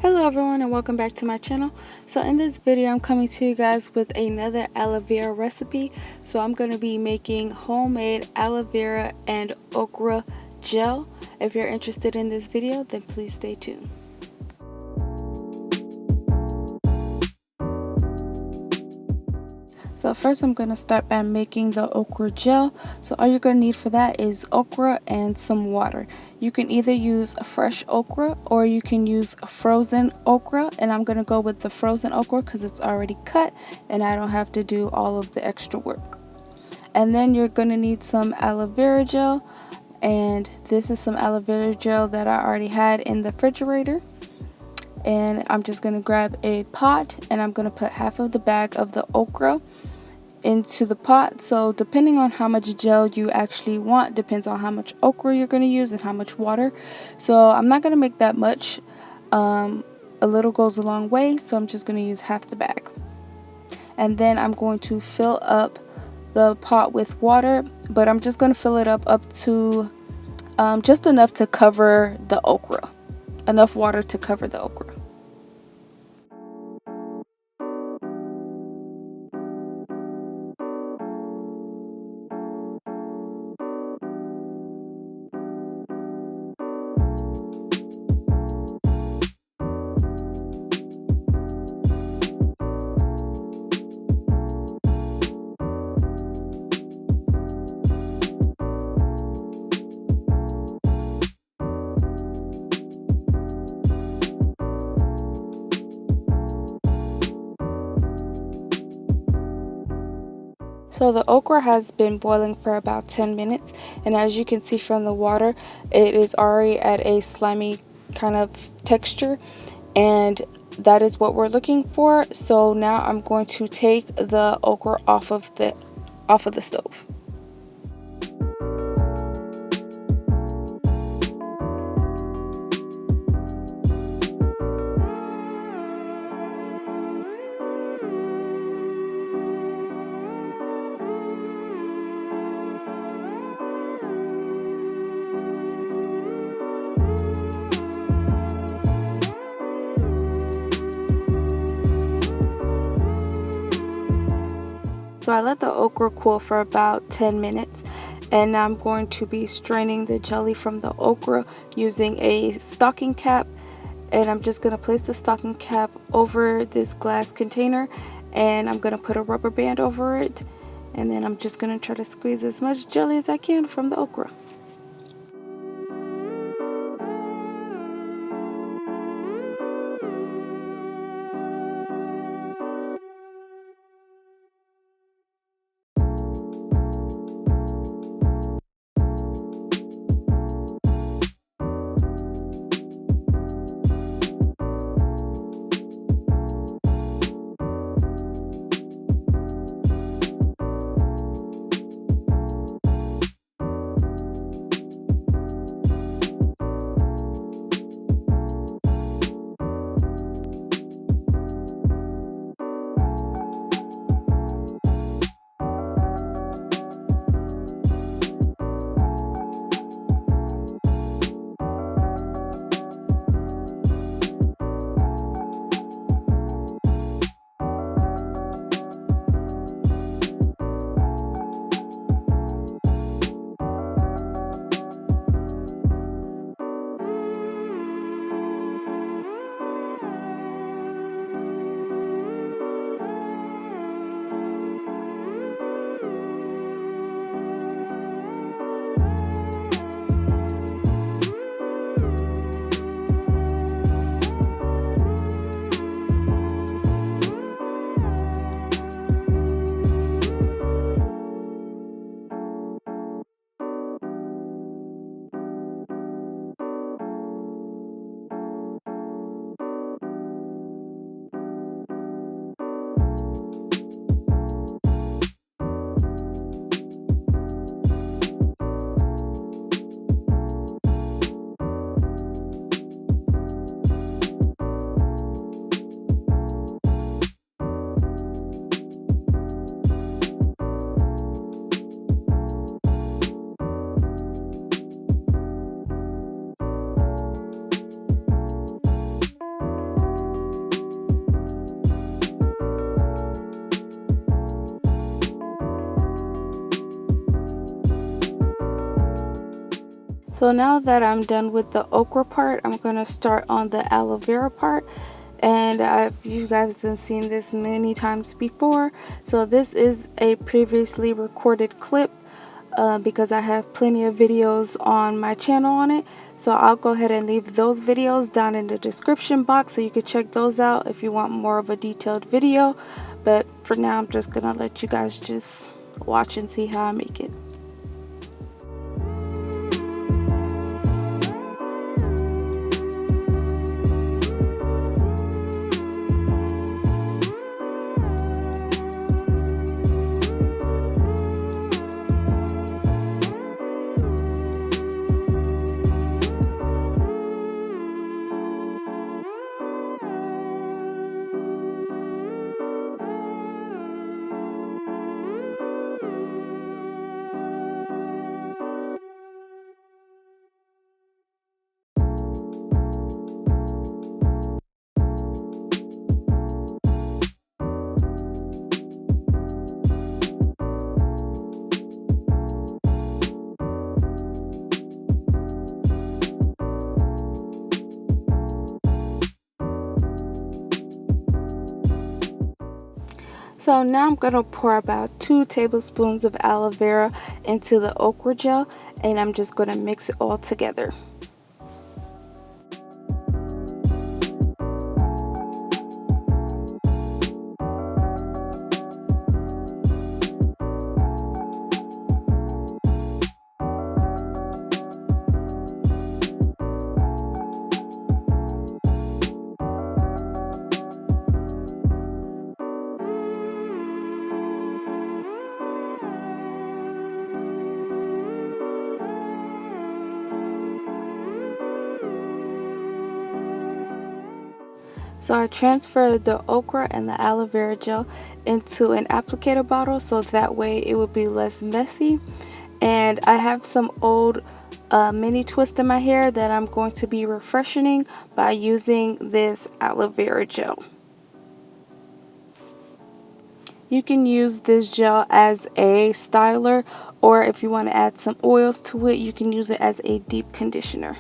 Hello everyone and welcome back to my channel. So in this video I'm coming to you guys with another aloe vera recipe. So I'm going to be making homemade aloe vera and okra gel. If you're interested in this video, then please stay tuned. So first I'm going to start by making the okra gel. So all you're going to need for that is okra and some water. You can either use a fresh okra or you can use a frozen okra, and I'm going to go with the frozen okra because it's already cut and I don't have to do all of the extra work. And then you're going to need some aloe vera gel, and this is some aloe vera gel that I already had in the refrigerator. And I'm just going to grab a pot and I'm going to put half of the bag of the okra into the pot. So depending on how much gel you actually want depends on how much okra you're going to use and how much water. So I'm not going to make that much. A little goes a long way, so I'm just going to use half the bag. And then I'm going to fill up the pot with water, but I'm just going to fill it up to just enough to cover the okra. Enough water to cover the okra. So the okra has been boiling for about 10 minutes, and as you can see from the water, it is already at a slimy kind of texture, and that is what we're looking for. So now I'm going to take the okra off of the stove. So I let the okra cool for about 10 minutes, and now I'm going to be straining the jelly from the okra using a stocking cap. And I'm just going to place the stocking cap over this glass container, and I'm going to put a rubber band over it, and then I'm just going to try to squeeze as much jelly as I can from the okra. So now that I'm done with the okra part, I'm going to start on the aloe vera part. And you guys have seen this many times before. So this is a previously recorded clip because I have plenty of videos on my channel on it. So I'll go ahead and leave those videos down in the description box so you can check those out if you want more of a detailed video. But for now, I'm just going to let you guys just watch and see how I make it. So now I'm going to pour about 2 tablespoons of aloe vera into the okra gel, and I'm just going to mix it all together. So I transferred the okra and the aloe vera gel into an applicator bottle so that way it would be less messy. And I have some old mini twist in my hair that I'm going to be refreshing by using this aloe vera gel. You can use this gel as a styler, or if you want to add some oils to it, you can use it as a deep conditioner.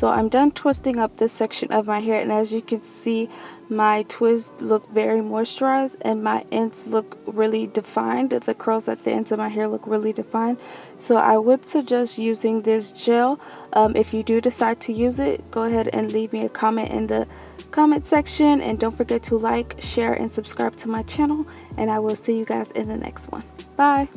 So I'm done twisting up this section of my hair, and as you can see, my twists look very moisturized and my ends look really defined. The curls at the ends of my hair look really defined. So I would suggest using this gel. If you do decide to use it, go ahead and leave me a comment in the comment section, and don't forget to like, share, and subscribe to my channel, and I will see you guys in the next one. Bye.